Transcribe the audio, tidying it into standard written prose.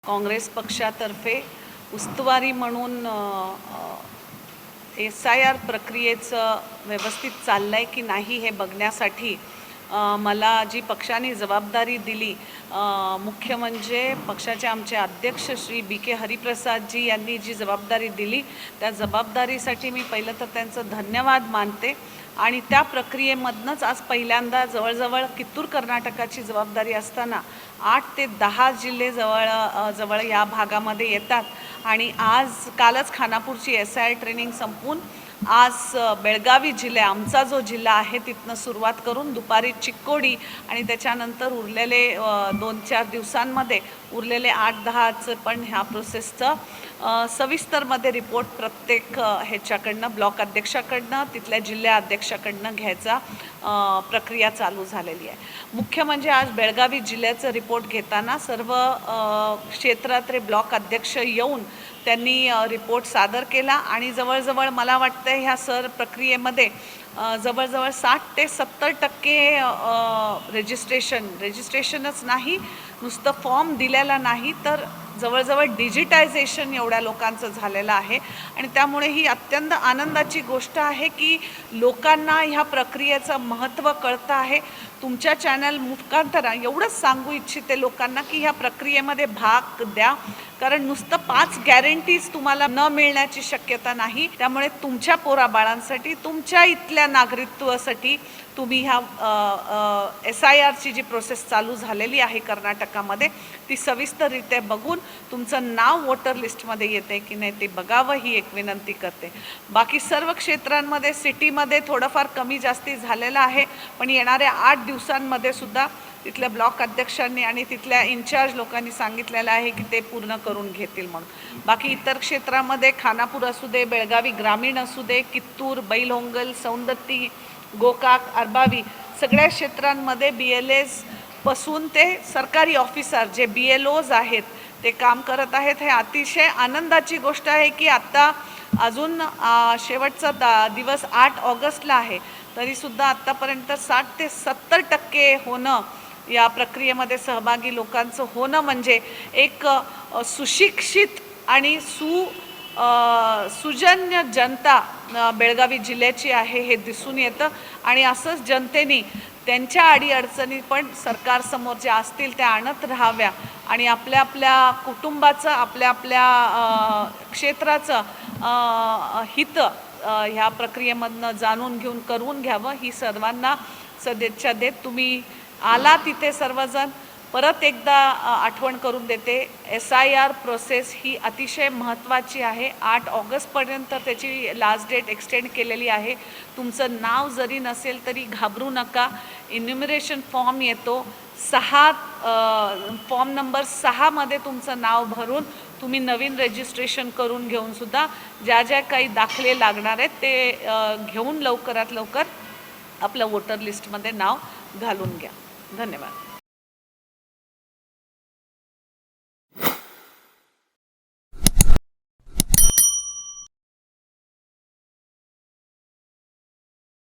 काँग्रेस पक्षातर्फे उस्तुवारी म्हणून SIR प्रक्रियेचं व्यवस्थित चाललंय की नाही हे बघण्यासाठी मला जी पक्षाने जबाबदारी दिली, मुख्य म्हणजे पक्षाचे आमचे अध्यक्ष श्री BK हरिप्रसादजी यांनी जी जबाबदारी दिली त्या जबाबदारीसाठी मी पहिलं तर त्यांचं धन्यवाद मानते। आणि त्या प्रक्रियेमधनंच आज पहिल्यांदा जवळजवळ कित्तूर कर्नाटकाची जबाबदारी असताना 8 ते 10 जिल्हे जवळ या भागामध्ये येतात। आणि कालच खानापूरची SIR ट्रेनिंग संपून आज बेळगावी जिल्हा आमचा जो जिल्हा आहे तिथनं सुरुवात करून दुपारी चिक्कोडी आणि त्याच्यानंतर उरलेले 2-4 दिवसांमध्ये उरलेले 8-10चं पण ह्या प्रोसेसचं सविस्तरमध्ये रिपोर्ट प्रत्येक ह्याच्याकडनं ब्लॉक अध्यक्षाकडनं तिथल्या जिल्हा अध्यक्षाकडनं घ्यायचा प्रक्रिया चालू झालेली आहे। मुख्य म्हणजे आज बेळगावी जिल्ह्याचं रिपोर्ट घेताना सर्व क्षेत्रातले ब्लॉक अध्यक्ष येऊन त्यांनी रिपोर्ट सादर केला आणि जवळजवळ मला वाटतं ह्या प्रक्रियेमध्ये जवळजवळ 60 ते 70% रजिस्ट्रेशनच नाही, नुसतं फॉर्म दिलेला नाही तर जवळजवळ डिजिटायझेशन एवढ्या लोकांचं झालेलं आहे। आणि त्यामुळे ही अत्यंत आनंदाची गोष्ट आहे की लोकांना ह्या प्रक्रियेचं महत्त्व कळतं आहे। तुमच्या चॅनल मुखांतर एवढंच सांगू इच्छिते लोकांना की ह्या प्रक्रियेमध्ये भाग द्या, कारण नुसतं 5 गॅरंटीज तुम्हाला न मिळण्याची शक्यता नाही। त्यामुळे तुमच्या पोराबाळांसाठी तुमच्या इथल्या नागरिकत्वासाठी तुम्ही ह्या SIRची जी प्रोसेस चालू झालेली आहे कर्नाटकामध्ये ती सविस्तररित्या बघून तुमचं नाव वोटर लिस्टमध्ये येते की नाही ते बघावं ही एक विनंती करते। बाकी सर्व क्षेत्रांमध्ये सिटीमध्ये थोडंफार कमी जास्ती झालेलं आहे, पण येणाऱ्या 8 दिवसांमध्ये सुद्धा तिथल्या ब्लॉक अध्यक्षांनी आणि तिथल्या इन्चार्ज लोकांनी सांगितलेलं आहे की ते पूर्ण करून घेतील म्हणून। बाकी इतर क्षेत्रामध्ये खानापूर असू दे, बेळगावी ग्रामीण असू दे, कित्तूर, बैलहोंगल, सौंदत्ती, गोकाक, अर्बावी सगळ्या क्षेत्रांमध्ये BLAs पासून ते सरकारी ऑफिसर जे BLOs आहेत ते काम करत आहेत। हे अतिशय आनंदाची गोष्ट आहे की आत्ता अजून शेवटचा दिवस 8 ऑगस्टला आहे तरीसुद्धा आत्तापर्यंत 60 ते 70% होणं या प्रक्रियेमध्ये सहभागी लोकांचं होणं म्हणजे एक सुशिक्षित आणि सुजन्य जनता बेळगावी जिल्ह्याची आहे हे दिसून येतं। आणि असंच जनतेने त्यांच्या अडीअडचणी पण सरकारसमोर ज्या असतील त्या आणत राहाव्या आणि आपल्या आपल्या कुटुंबाचं आपल्या आपल्या क्षेत्राचं हित ह्या प्रक्रियेमधनं जाणून घेऊन करून घ्यावं ही सर्वांना सदिच्छा देत तुम्ही आला तिथे सर्वजण परत एकदा आठवण करून देते। SIR प्रोसेस ही अतिशय महत्त्वाची आहे। 8 ऑगस्टपर्यंत त्याची लास्ट डेट एक्सटेंड केलेली आहे। तुमचं नाव जरी नसेल तरी घाबरू नका, इन्युमरेशन फॉर्म येतो, फॉर्म नंबर 6 मध्ये तुमचं नाव भरून तुम्ही नवीन रजिस्ट्रेशन करून घेऊन सुद्धा ज्या काही दाखले लागणार आहेत ते घेऊन लवकरात लवकर आपलं वोटर लिस्टमध्ये नाव घालून घ्या। धन्यवाद।